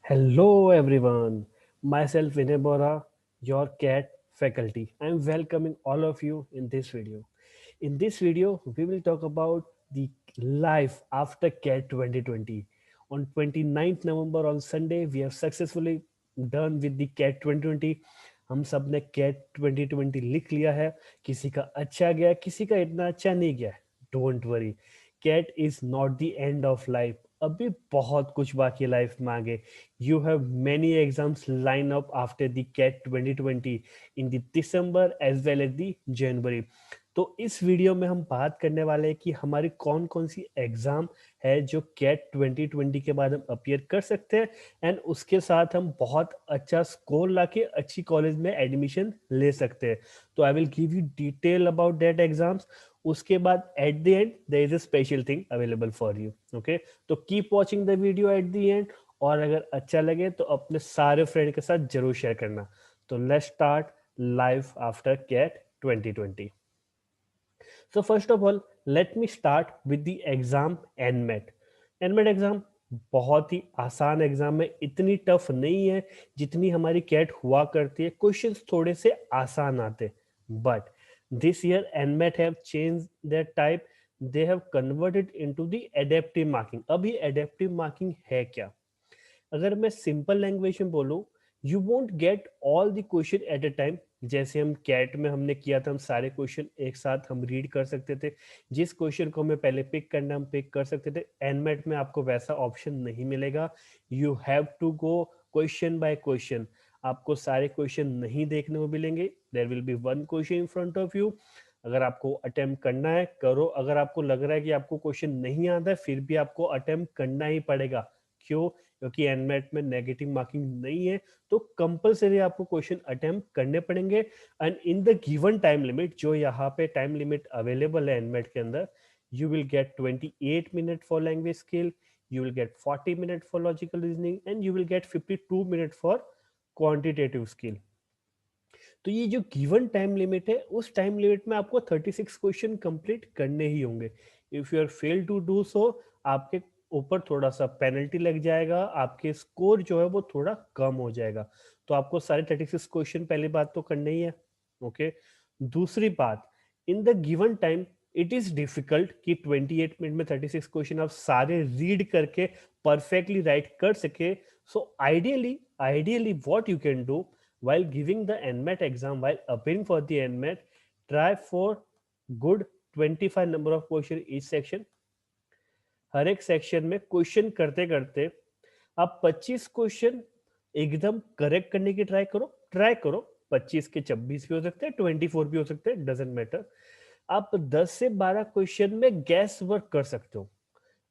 Hello everyone, myself Vinay Bora, your CAT faculty. I am welcoming all of you in this video. In this video, we will talk about the life after CAT 2020. On 29th November on Sunday, we have successfully done with the CAT 2020. हम सब ने CAT 2020 लिख लिया है. किसी का अच्छा गया, किसी का इतना अच्छा नहीं गया. Don't worry, CAT is not the end of life. अभी बहुत कुछ बाकी है लाइफ में आगे. You have many exams line up after the CAT 2020 in the December as well as the January. तो इस वीडियो में हम बात करने वाले हैं कि हमारी कौन कौन सी एग्जाम है जो कैट 2020 के बाद हम अपियर कर सकते हैं एंड उसके साथ हम बहुत अच्छा स्कोर लाके अच्छी कॉलेज में एडमिशन ले सकते हैं. तो I will give you detail about that exams. उसके बाद at the end there is a special thing available for you. Okay, तो keep watching the video at the end. और अगर अच्छा लगे तो अपने सारे फ्रेंड के साथ जरूर शेयर करना. तो let's start life after CAT 2020. So first of all, let me start with the exam NMET. NMET exam बहुत ही आसान एग्जाम है, इतनी टफ नहीं है जितनी हमारी कैट हुआ करती है. क्वेश्चंस थोड़े से आसान आते, but this year NMET have change their type. They have converted into the adaptive marking. अभी एडेप्टिव मार्किंग है क्या? अगर मैं सिंपल लैंग्वेज में बोलूं, you won't get all the question at a time. जैसे हम कैट में हमने किया था, हम सारे क्वेश्चन एक साथ हम रीड कर सकते थे. जिस क्वेश्चन को हमें पहले पिक करना हम पिक कर सकते थे. एनमेट में आपको वैसा ऑप्शन नहीं मिलेगा. You have to go question by question. आपको सारे क्वेश्चन नहीं देखने को मिलेंगे. There will be one question in front of you. अगर आपको अटेम्प्ट करना है करो. अगर आपको लग रहा है कि आपको क्वेश्चन नहीं आता है, फिर भी आपको अटेम्प्ट करना ही पड़ेगा. क्यों? क्योंकि एनमेट में नेगेटिव मार्किंग नहीं है. तो कंपलसरी आपको क्वेश्चन अटेम्प्ट करने पड़ेंगे. And in the given time limit, जो यहाँ पे टाइम लिमिट अवेलेबल है एनमेट के अंदर, you will gate 28 minute for language skill, you will gate 40 minute for logical reasoning and you will gate 52 minute for quantitative skill. तो ये जो given time limit है, उस टाइम लिमिट में आपको 36 क्वेश्चन कंप्लीट करने ही होंगे. If you are fail to do so, आपके ऊपर थोड़ा सा पेनल्टी लग जाएगा. आपके स्कोर जो है वो थोड़ा कम हो जाएगा. तो आपको सारे 36 क्वेश्चन पहली बात तो करने ही है. ओके, दूसरी बात, in the given time it is difficult कि 28 मिनट में 36 क्वेश्चन आप सारे रीड करके परफेक्टली राइट कर सके. So ideally what you can do while giving the NMAT exam, while appearing for the NMAT, try for good 25 number of question each section. हर एक section में question करते करते आप 25 क्वेश्चन एकदम करेक्ट करने की ट्राई करो. 25 के 26 भी हो सकते हैं, 24 भी हो सकते हैं, डजेंट मैटर. आप 10 से 12 क्वेश्चन में गैस वर्क कर सकते हो.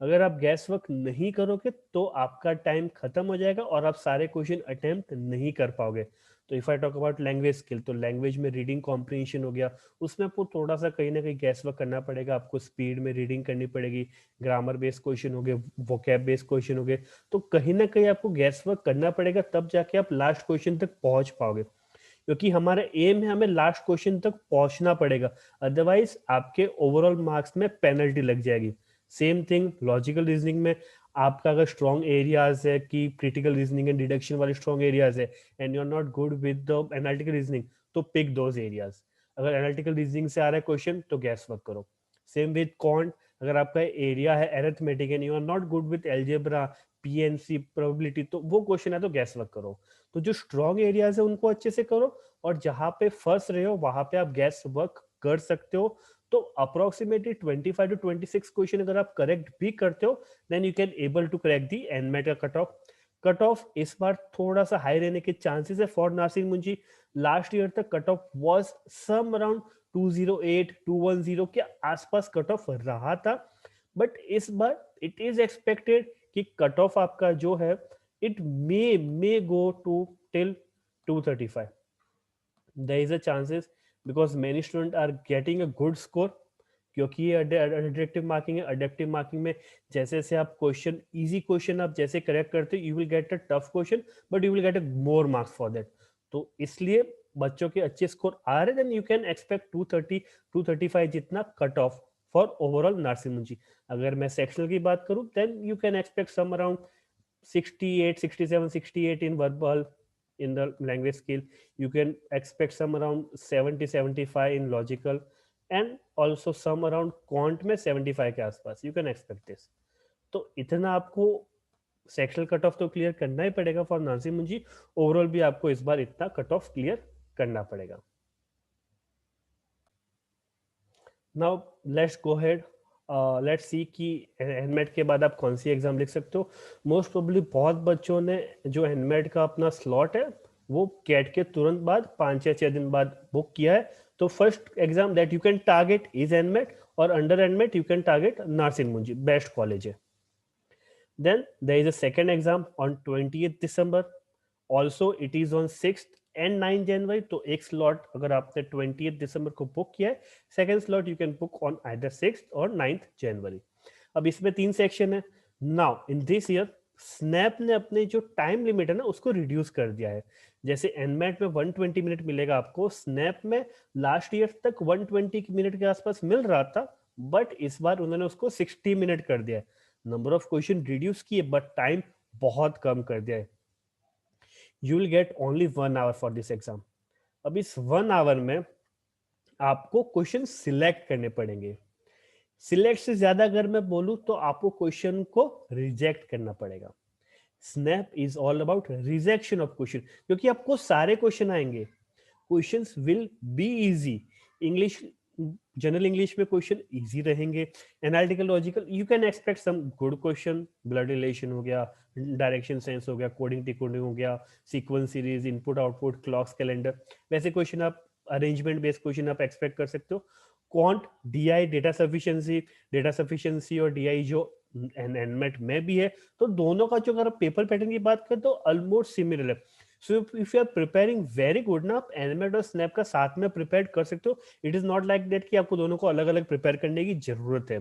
अगर आप गैस वर्क नहीं करोगे तो आपका टाइम खत्म हो जाएगा और आप सारे क्वेश्चन अटेम्प्ट नहीं कर पाओगे. तो if I talk about language skill, तो लैंग्वेज में रीडिंग कॉम्प्रिहेंशन हो गया. उसमें आपको थोड़ा सा कहीं ना कहीं गैस वर्क करना पड़ेगा. आपको स्पीड में रीडिंग करनी पड़ेगी. ग्रामर बेस्ड क्वेश्चन हो गए, वोकैब बेस्ड क्वेश्चन हो गए. तो कहीं ना कहीं आपको गैस वर्क करना पड़ेगा, तब जाके आप लास्ट क्वेश्चन तक पहुंच पाओगे. क्योंकि हमारा एम है, हमें लास्ट क्वेश्चन तक पहुंचना पड़ेगा. अदरवाइज आपके ओवरऑल मार्क्स में पेनल्टी लग जाएगी. सेम थिंग लॉजिकल रीजनिंग में. आपका अगर स्ट्रॉन्ग एरियाज है कि क्रिटिकल रीजनिंग एंड डिडक्शन वाले स्ट्रॉन्ग एरियाज है and you are not good with the analytical reasoning, तो पिक दोज एरियाज. अगर एनालिटिकल रीजनिंग से आ रहा है क्वेश्चन तो गैस वर्क करो. Same with quant. अगर आपका एरिया है arithmetic and you are not good with algebra, PNC, probability, तो वो क्वेश्चन है तो गैस वर्क करो. तो जो स्ट्रॉन्ग एरियाज है उनको अच्छे से करो, और जहां पे फंस रहे हो वहां पे आप गैस वर्क कर सकते हो. तो अप्रोक्सीमेटली 25 टू 26 क्वेश्चन अगर आप करेक्ट भी करते हो, then you can able to correct the NMAT का कट ऑफ. कट ऑफ इस बार थोड़ा सा हाई रहने के चांसेस है फॉर नासिर मुंशी. लास्ट ईयर तक cut off was some around 208 210 के आसपास कट ऑफ रहा था. बट इस बार इट इज एक्सपेक्टेड कि कट ऑफ आपका जो है, it may go to till 235. There is a chances because many students are getting a good score. क्योंकि ये अडेप्टिव मार्किंग है. अडेप्टिव मार्किंग में जैसे जैसे आप क्वेश्चन, इजी क्वेश्चन आप जैसे करेक्ट करते हो, you will get a tough question but you will get a more marks for that. तो इसलिए बच्चों के अच्छे स्कोर आ रहे हैं, देन यू कैन एक्सपेक्ट 230 235 जितना cut off for overall Narsee Monjee. अगर मैं सेक्शनल की बात करूं, then you can expect some around 68, 67, 68 in verbal in the language skill. You can expect some around 70, 75 in logical, and also some around quant में 75 के आसपास you can expect this. तो इतना आपको सेक्शनल कट ऑफ तो clear करना ही पड़ेगा for Nasir मुंजी. ओवरऑल भी आपको इस बार इतना कट ऑफ क्लियर करना पड़ेगा. Now let's go head. Let's see कि एनमेट के बाद आप कौन सी एग्जाम लिख सकते हो. मोस्ट प्रोबेबली बहुत बच्चों ने जो एनमेट का अपना स्लॉट है वो कैट के तुरंत बाद 5 या 6 दिन बाद बुक किया है. तो first exam that you can target is NMAT, और under NMAT you can target नासिर मुंजी, बेस्ट कॉलेज है. Then there is a second exam on 20th December. Also it is on 6th and 9th January. तो एक slot अगर आपने 20th December को book किया है, second slot you can book on either 6th or 9th January. अब इसमें 3 section है. Now in this year snap ने अपने जो टाइम लिमिट है ना उसको रिड्यूस कर दिया है. जैसे एनमेट में 120 मिनट मिलेगा आपको, स्नैप में लास्ट ईयर तक 120 मिनट के आसपास मिल रहा था, बट इस बार उन्होंने उसको 60 मिनट कर दिया है. नंबर ऑफ क्वेश्चन रिड्यूस किए बट टाइम बहुत कम कर दिया है. You will get only 1 hour for this exam. अब इस 1 आवर में आपको क्वेश्चन सिलेक्ट करने पड़ेंगे. सिलेक्ट से ज्यादा अगर मैं बोलूं तो आपको क्वेश्चन को रिजेक्ट करना पड़ेगा. SNAP is all about rejection of question, क्योंकि आपको सारे क्वेश्चन आएंगे. Questions will be easy. English, general English में क्वेश्चन इजी रहेंगे. Analytical logical you can expect some good question. Blood relation हो गया, डायरेक्शन सेंस हो गया, कोडिंग टिकोडिंग हो गया, sequence series, input output, clocks calendar, वैसे क्वेश्चन आप, अरेंजमेंट बेस्ड क्वेश्चन आप एक्सपेक्ट कर सकते हो. क्वांट, डीआई, डेटा सफिशिएंसी और डीआई जो एनमेट में भी है, तो दोनों का जो अगर आप पेपर पैटर्न की बात करें तो ऑलमोस्ट सिमिलर है. So if you are preparing very good ना, आप एनमेट और स्नैप का साथ में प्रिपेयर कर सकते हो. It is not like that कि आपको दोनों को अलग अलग प्रिपेयर करने की जरूरत है.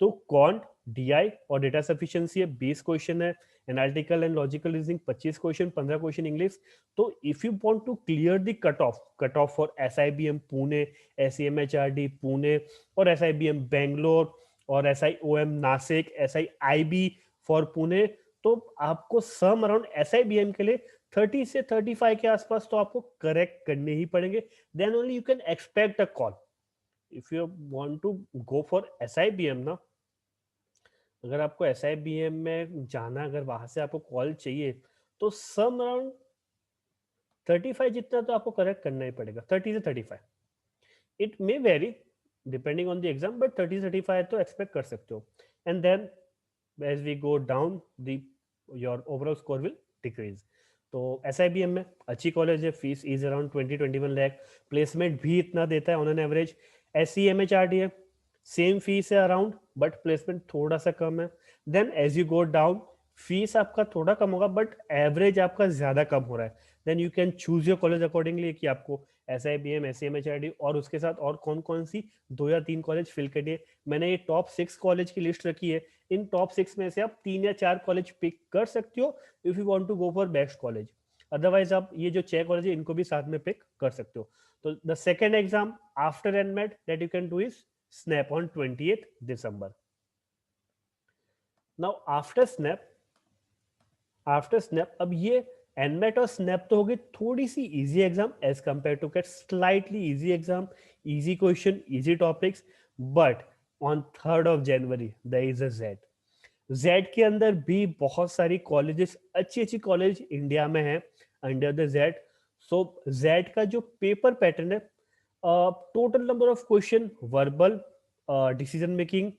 तो क्वांट, डीआई और डेटा सफिशिएंसी है 20 क्वेश्चन है. Analytical and logical reasoning 25 question, 15 question English. तो if you want to clear the cut off for SIBM Pune, SCMHRD Pune, और एसआईबीएम बेंगलोर, और SIOM Nashik, SIIB for Pune, तो आपको सम अराउंड एसआईबीएम के लिए 30 से 35 के आसपास तो आपको करेक्ट करने ही पड़ेंगे. Then only you can expect a call. If you want to go for SIBM ना, अगर आपको एसआईबीएम में जाना, अगर वहां से आपको कॉल चाहिए, तो सम अराउंड 35 जितना तो आपको करेक्ट करना ही पड़ेगा. 30 से 35. It may vary depending on the exam, but 30-35 तो एक्सपेक्ट कर सकते हो. And then as we go down the your overall score will decrease. तो एसआईबीएम में अच्छी कॉलेज है, fees is around 20-21 lakh, placement भी इतना देता है ऑन एन एवरेज. एससीएमएचआरडी है, सेम फीस है अराउंड, बट प्लेसमेंट थोड़ा सा कम है. Then as you go down, fees आपका थोड़ा कम होगा बट एवरेज आपका ज्यादा कम हो रहा है. Then you can choose your college accordingly कि आपको एसआईबीएम, एससीएमएचआरडी और उसके साथ और कौन कौन सी 2 या 3 कॉलेज फिल करनी है. मैंने ये टॉप 6 कॉलेज की लिस्ट रखी है. इन टॉप 6 में से आप 3 या 4 कॉलेज पिक कर सकते हो if you want to go for best college. Otherwise आप ये जो 6 कॉलेज है इनको भी साथ में पिक कर सकते हो. तो the second exam after NMAT that you can do is Snap on 20th December. Now after Snap, अब ये एनमेट और स्नैप तो होगी थोड़ी सी easy exam as compare to GATE slightly easy exam, easy question, easy topics. But on 3rd of January there is a XAT के अंदर भी बहुत सारी कॉलेजेस, अच्छी अच्छी कॉलेज इंडिया में है under the Z. So Z का जो पेपर पैटर्न है, total number of question, verbal, decision making,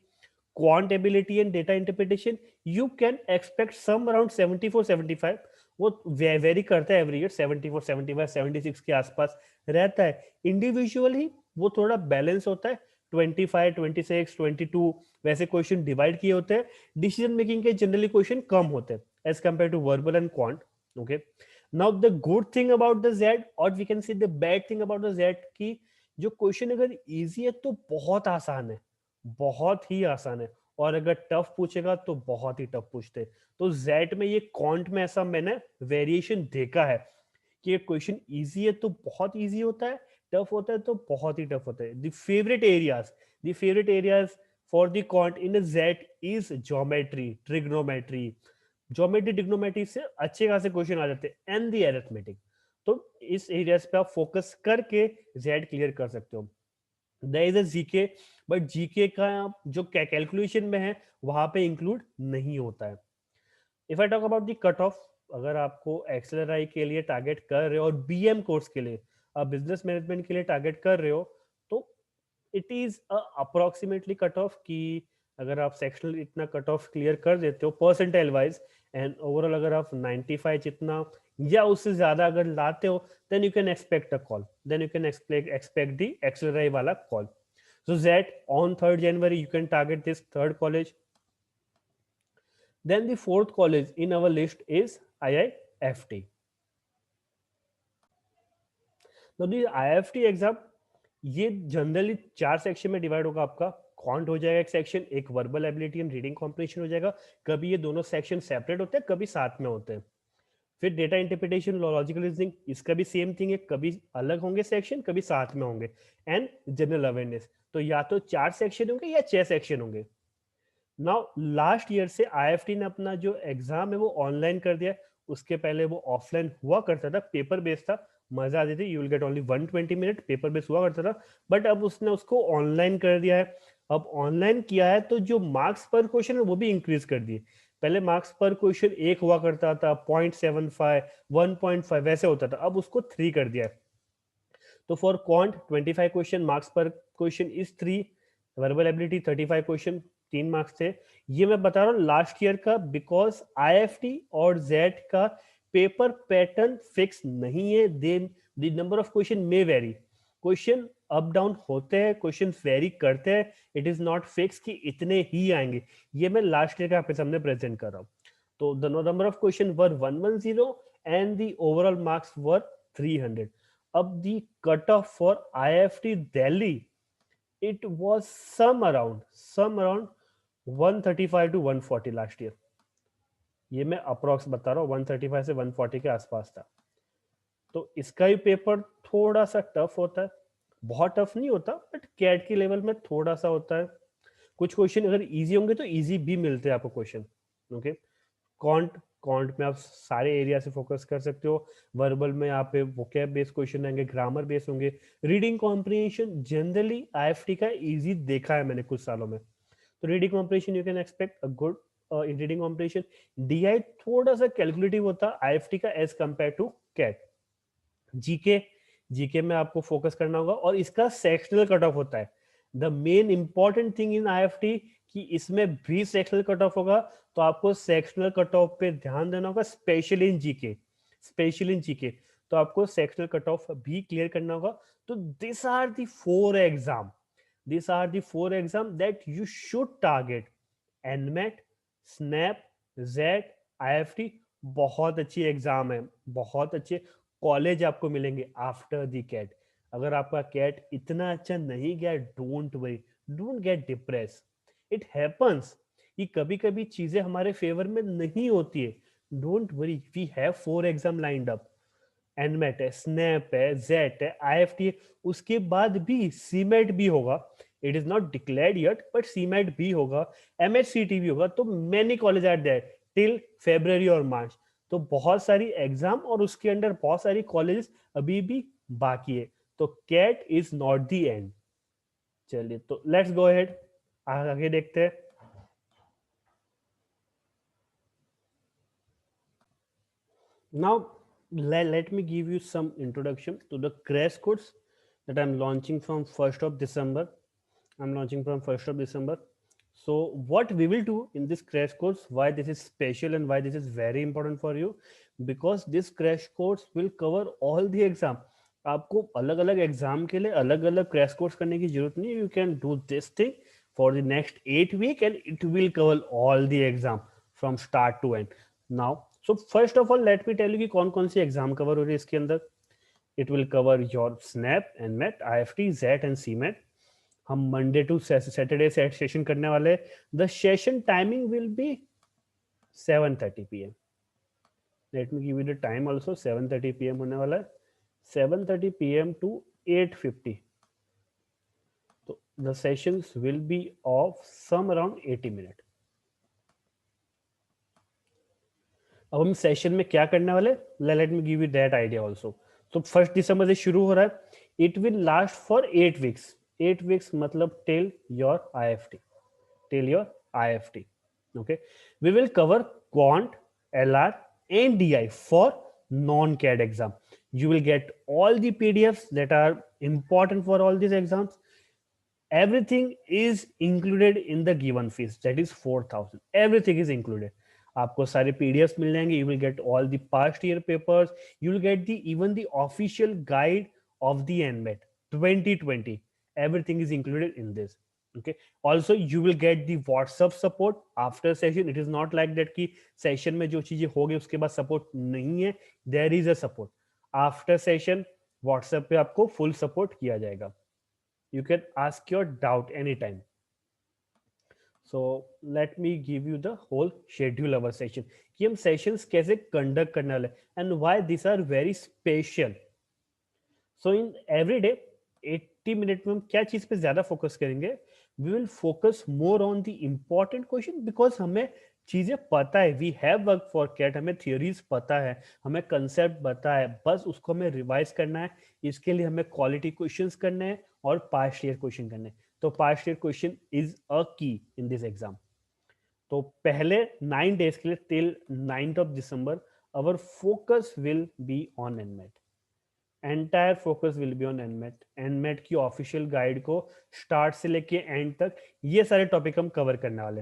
quant ability and data interpretation, you can expect some around 74-75. वो वेरी करता है एवरी ईयर, 74, 75, 76 के आसपास रहता है. इंडिविजुअली वो थोड़ा बैलेंस होता है, 25, 26, 22 वैसे क्वेश्चन डिवाइड किए होते हैं. डिसीजन मेकिंग के जनरली क्वेश्चन कम होते हैं as compare to verbal and quant. Okay, now the good thing about the XAT, और we can see the bad thing about the XAT, की जो क्वेश्चन अगर इजी है तो बहुत आसान है, बहुत ही आसान है, और अगर टफ पूछेगा तो बहुत ही टफ पूछते हैं. तो जेड में ये क्वांट में ऐसा मैंने वेरिएशन देखा है कि क्वेश्चन इजी है तो बहुत इजी होता है, टफ होता है तो बहुत ही टफ होता है. The favourite areas for the quant in Z is geometry, trigonometry, geometry trigonometry से अच्छे खासे क्वेश्चन आ जाते हैं एंड दी अरिथमेटिक। तो इस एरियाज पे आप फोकस करके जेड क्लियर कर सकते हो। There is a GK, but GK का जो कैलकुलेशन में है वहां पे इंक्लूड नहीं होता है। If I talk about the cut of, अगर आपको एक्सेलराई के लिए टारगेट कर रहे हो और बीएम कोर्स के लिए, बिजनेस मैनेजमेंट के लिए टारगेट कर रहे हो, तो it is approximately cut off कि अगर आप सेक्शनल इतना कट ऑफ क्लियर कर देते हो परसेंटाइल वाइज, एंड ओवरऑल अगर आप 95 जितना या उससे ज्यादा अगर लाते हो, then you can expect a call, then you can expect the XLRI वाला call. So that on 3rd January you can target this third college. Then the fourth college in our list is IIFT. Now the IIFT exam, ये generally 4 section में divide होगा आपका। Quant हो जाएगा एक section, एक verbal ability and reading comprehension हो जाएगा। कभी ये दोनों सेक्शन सेपरेट होते हैं, कभी साथ में होते हैं। फिर डेटा इंटरप्रिटेशन, लॉजिकल रीजनिंग, इसका भी सेम थिंग है, कभी अलग होंगे सेक्शन, कभी साथ में होंगे। एंड जनरल अवेयरनेस, तो या तो 4 सेक्शन होंगे या 6 सेक्शन होंगे। नाउ लास्ट ईयर से आईएफटी ने अपना जो एग्जाम है वो ऑनलाइन कर दिया है। उसके पहले वो ऑफलाइन हुआ करता था, पेपर बेस्ड था। मजा आती थी, you will get only 120 minute, paper based हुआ करता था। बट अब उसने उसको ऑनलाइन कर दिया है। अब ऑनलाइन किया है तो जो मार्क्स पर क्वेश्चन है वो भी इंक्रीज कर दिए। पहले मार्क्स पर क्वेश्चन एक हुआ करता था, 0.75, 1.5 वैसे होता था, अब उसको 3 कर दिया है। तो for quant 25 question, marks per question is 3। Verbal ability 35 question, 3 marks थे। ये मैं बता रहा हूँ लास्ट ईयर का, बिकॉज आईएफटी और जेड का पेपर पैटर्न फिक्स नहीं है। Then the number of question may vary, question up down होते हैं, क्वेश्चन वेरी करते हैं। इट इज नॉट फिक्स कि इतने ही आएंगे। ये मैं लास्ट ईयर का आपके सामने प्रेजेंट कर रहा हूँ। तो the number of question were 110 and the overall marks were 300. Up the cutoff for IFT Delhi, it was some around 135 to 140 last year. ये मैं अप्रोक्स बता रहा हूँ, 135 से 140 के आसपास था। तो इसका ही पेपर थोड़ा सा टफ होता है, बहुत टफ नहीं होता, बट कैट के लेवल में थोड़ा सा होता है। कुछ क्वेश्चन अगर इजी होंगे तो इजी भी मिलते हैं आपको क्वेश्चन। ओके, कॉन्ट कॉन्ट में आप सारे एरिया से फोकस कर सकते हो। वर्बल में यहाँ पे वोकैब बेस्ड क्वेश्चन आएंगे, ग्रामर बेस्ड होंगे। रीडिंग कॉम्प्रिहेंशन जनरली आईएफटी का इजी देखा है मैंने कुछ सालों में। तो reading comprehension you can expect a good in reading comprehension. DI थोड़ा सा कैलकुलेटिव होता है आईएफटी का as compare to CAT. GK, GK में आपको फोकस करना होगा और इसका सेक्शनल कट ऑफ होता है। The main important thing in IFT कि इसमें भी सेक्शनल कट ऑफ होगा, तो आपको सेक्शनल कट ऑफ पे ध्यान देना होगा, specially in GK, specially in GK. तो आपको सेक्शनल कट ऑफ भी क्लियर करना होगा। तो this are the 4 exam, this are the 4 exam that you should target. NMAT, SNAP, XAT, IFT, बहुत अच्छी एग्जाम है, बहुत अच्छे कॉलेज आपको मिलेंगे आफ्टर दी कैट। अगर आपका कैट इतना अच्छा नहीं गया, don't worry, don't get depress. It happens कि कभी कभी चीजें हमारे फेवर में नहीं होती है। Don't worry, we have 4 exam lined up. NMAT है, स्नैप है, जेट है, आईएफटी है, उसके बाद भी सीमेट भी होगा। It is not declared yet, but CMAT भी होगा, एमएचसीटी भी होगा। तो many college are there till February और मार्च। तो बहुत सारी एग्जाम और उसके अंदर बहुत सारी कॉलेजेस अभी भी बाकी है। तो CAT is not the end. चलिए, तो लेट्स गो अहेड, आगे देखते हैं। Now, let me give you some introduction to the crash course that I'm launching from 1st of December. I'm launching from 1st of December. So, what we will do in this crash course, why this is special and why this is very important for you, because this crash course will cover all the exam. आपको अलग अलग exam के लिए अलग अलग crash course करने की जरूरत नहीं है। You can do this thing for the next 8 week and it will cover all the exam from start to end. Now, so first of all let me tell you कि कौन कौन सी exam cover हो रही है इसके अंदर। It will cover your SNAP, NMAT, IFT, XAT and CMAT. हम Monday to Saturday session करने वाले। The session timing will be 7:30 p.m. Let me give you the time also. 7:30 p.m. होने वाला है, 7:30 p.m. to 8:50. So the sessions will be of some around 80 minutes. अब हम session में क्या करने वाले, let me give you that idea also. तो 1 दिसंबर से शुरू हो रहा है, it will last for 8 weeks. 8 weeks मतलब till your IFT, till your IFT. Okay, we will cover quant, LR, and DI for non-CAD exam. You will get all the PDFs that are important for all these exams. Everything is included in the given fees, that is 4,000. Everything is included. आपको सारे PDFs मिल जाएंगे. You will get all the past year papers. You will get the even the official guide of the NMAT 2020. Everything is included in this. Okay. Also, you will get the WhatsApp support after session. It is not like that कि session में जो चीजें होगी उसके बाद support नहीं है. There is a support. After session, WhatsApp पे आपको full support किया जाएगा. You can ask your doubt anytime. So let me give you the whole schedule of our session कि हम sessions कैसे conduct करने वाले and why these are very special. So in every day 80 minute में हम क्या चीज पे ज्यादा फोकस करेंगे, we will focus more on the important question, because हमें चीजें पता है, we have work for CAT, हमें थियोरीज पता है, हमें कंसेप्ट पता है, बस उसको हमें रिवाइज करना है. इसके लिए हमें क्वालिटी क्वेश्चंस करने हैं और पास्ट ईयर क्वेश्चन करने हैं. तो past year question is a की इन दिस एग्जाम. तो पहले 9 days के लिए till 9th of December our focus will be on NMAT. Entire focus will be on NMAT. NMAT की ऑफिशियल गाइड को स्टार्ट से लेके एंड तक ये सारे टॉपिक हम कवर करने वाले.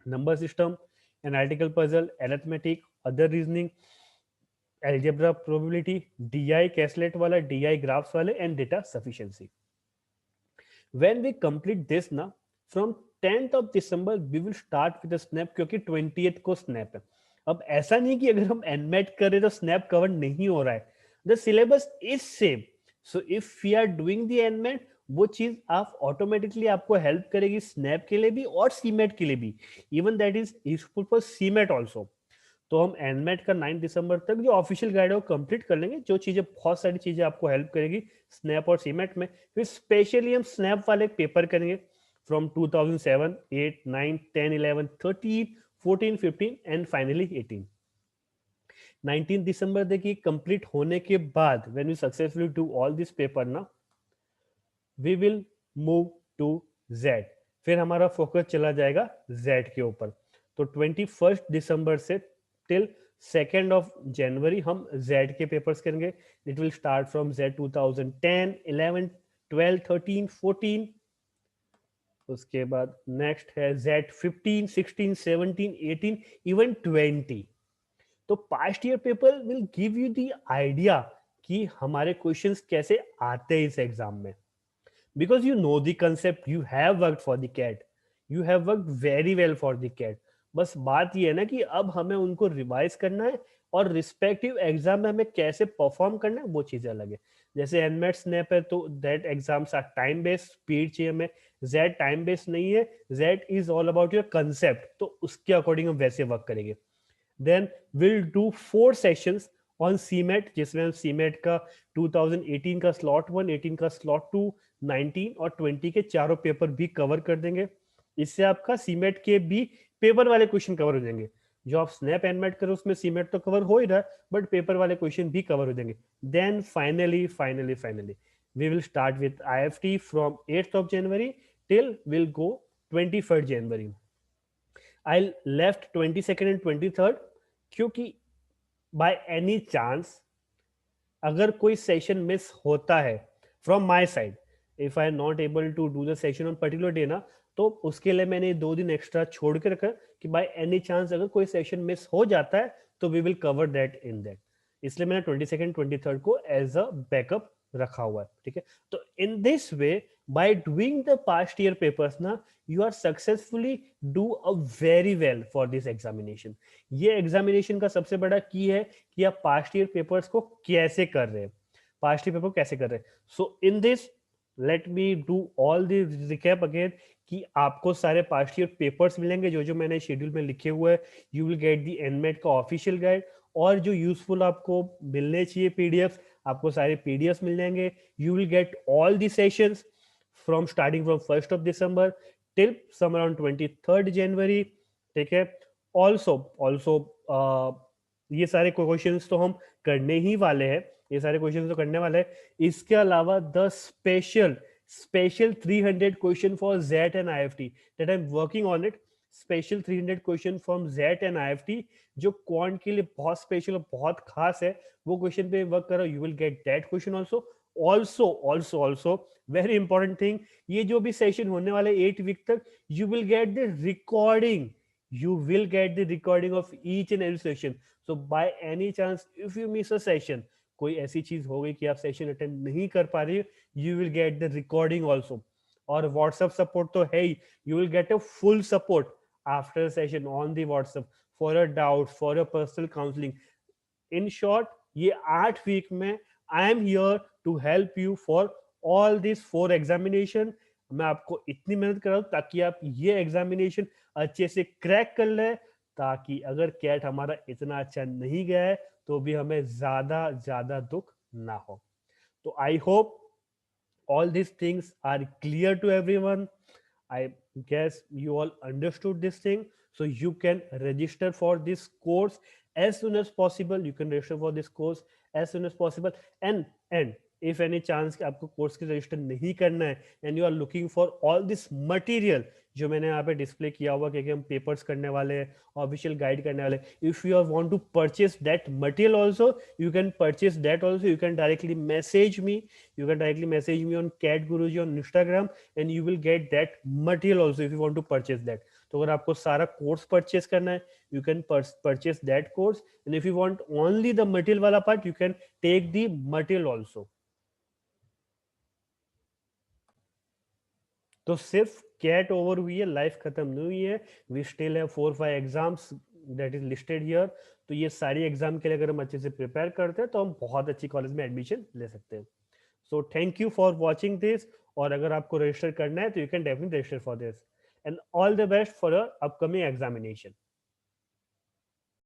Number system, analytical puzzle, arithmetic, other reasoning, algebra, probability, DI caselet वाला, डीआई ग्राफ्स वाले, and data sufficiency. When we complete this ना, from 10th of December we will start with SNAP, क्योंकि 20th को snap है. अब ऐसा नहीं कि अगर हम एनमेट कर रहे तो स्नैप कवर नहीं हो रहा है. The syllabus is same. So if we are doing the NMAT, वो चीज आप ऑटोमेटिकली आपको हेल्प करेगी स्नैप के लिए भी और सीमेट के लिए भी. Even that is useful for CMAT also. तो हम एनमेट का 9 दिसंबर तक जो ऑफिशियल गाइड है वो कंप्लीट कर लेंगे, जो चीजें बहुत सारी चीजें आपको हेल्प करेगी स्नैप और सीमेट में. फिर स्पेशली हम स्नैप वाले पेपर करेंगे फ्रॉम 2007, 8, 9, 10, 11, 13, 14, 15 एंड फाइनली 18. 19 दिसंबर देखिए कंप्लीट होने के बाद when we successfully do all this paper ना, we will move to XAT. फिर हमारा फोकस चला जाएगा जेड के ऊपर. तो 21 दिसंबर से टिल 2 जनवरी हम जेड के पेपर्स करेंगे. It will start from Z 2010, 11, 12, 13, 14. उसके बाद नेक्स्ट है जेड 15, 16, 17, 18, इवन 20. तो past year paper will give you the idea कि हमारे क्वेश्चंस कैसे आते हैं इस एग्जाम में. because you know the concept, you have worked for the CAT, you have worked very well for the CAT. बस बात ये है ना कि अब हमें उनको रिवाइज करना है और रिस्पेक्टिव एग्जाम में हमें कैसे परफॉर्म करना है, वो चीजें अलग है. जैसे एनमेट स्नैप है तो that exams are time based, speed चाहिए हमें. जेड टाइम बेस्ड नहीं है, XAT is all about your concept, तो उसके अकॉर्डिंग हम वैसे वर्क करेंगे. Then will do 4 sessions on CMAT, जिसमें हम सीमेट का 2018 का स्लॉट 1, 18 का स्लॉट 2, 19 और 20 के चारों पेपर भी कवर कर देंगे. इससे आपका सीमेट के भी पेपर वाले क्वेश्चन कवर हो जाएंगे. जो आप स्नैप एनमेट करो उसमें सीमेट तो कवर हो ही रहा है, बट पेपर वाले क्वेश्चन भी कवर हो जाएंगे. Then finally finally finally we will start with IFT from 8th of January till will go 21st January. I left 22nd and 23rd क्योंकि बाय एनी चांस अगर कोई सेशन मिस होता है from my side, if I am not able to do the session on particular day ना, तो उसके लिए मैंने 2 दिन एक्स्ट्रा छोड़ के रखा कि बाय एनी चांस अगर कोई सेशन मिस हो जाता है तो we will cover that in that. इसलिए मैंने 22nd 23rd को एज अ बैकअप रखा हुआ है. ठीक है. तो in this way by doing the past year papers ना, you are successfully do a very well for this examination. ये एग्जामिनेशन का सबसे बड़ा की है कि आप पास्ट ईयर पेपर्स को कैसे कर रहे हैं, पास्ट ईयर पेपर कैसे कर रहे हैं. So in this let me do all the recap again कि आपको सारे पास्ट ईयर पेपर्स मिलेंगे जो जो मैंने शेड्यूल में लिखे हुए हैं. You will get the NMAT का ऑफिशियल गाइड, और जो यूजफुल आपको मिलने चाहिए पीडीएफ, आपको सारे पीडीएफ मिल जाएंगे. You will get all the sessions from starting from 1st of December till summer on 23rd January. ठीक है. ऑल्सो ये सारे क्वेश्चंस तो हम करने ही वाले हैं, ये सारे क्वेश्चंस तो करने वाले हैं। इसके अलावा the special 300 question for jet and IFT that I am working on it. Special 300 question from jet and IFT जो क्वांट के लिए बहुत स्पेशल और बहुत खास है, वो क्वेश्चन पे वर्क करो, you will get that question also. Also very important thing, ये जो भी सेशन होने वाले 8 वीक तक, you will get the recording, you will get the recording of each and every session. So by any chance if you miss a session, कोई ऐसी चीज हो गई कि आप सेशन अटेंड नहीं कर पा रही, you will get the recording also. और व्हाट्सएप सपोर्ट तो है ही, you will get a full support after session on the WhatsApp for a doubt, for a personal counselling. In short, ये 8 वीक में I am here to help you for all this 4 examination. मैं आपको इतनी मेहनत कर रहा हूँ ताकि आप ये एग्जामिनेशन अच्छे से क्रैक कर ले, ताकि अगर कैट हमारा इतना अच्छा नहीं गया है तो भी हमें ज्यादा ज्यादा दुख ना हो। तो I hope all these things are clear to everyone. I guess you all understood this thing, so you can register for this course as soon as possible. You can register for this course as soon as possible. And if any chance कि आपको course की register नहीं करना है and you are looking for all this material जो मैंने यहाँ पे डिस्प्ले किया हुआ कि हम पेपर्स करने वाले हैं, ऑफिशियल गाइड करने वाले, if you are want to purchase that material also, you can purchase that also. You can directly message me, you can directly message me on cat guruji on Instagram and you will get that material also if you want to purchase that. तो अगर आपको सारा course purchase करना है, you can purchase that course, and if you want only the material वाला part, you can take the material also. तो सिर्फ cat over हुई है, लाइफ खत्म नहीं हुई है। We still have 4-5 exams that is listed here. तो ये सारी एग्जाम के लिए अगर हम अच्छे से प्रिपेयर करते हैं तो हम बहुत अच्छी कॉलेज में एडमिशन ले सकते हैं। So thank you for watching this. और अगर आपको रजिस्टर करना है तो you can definitely register for this, and all the best for your upcoming examination.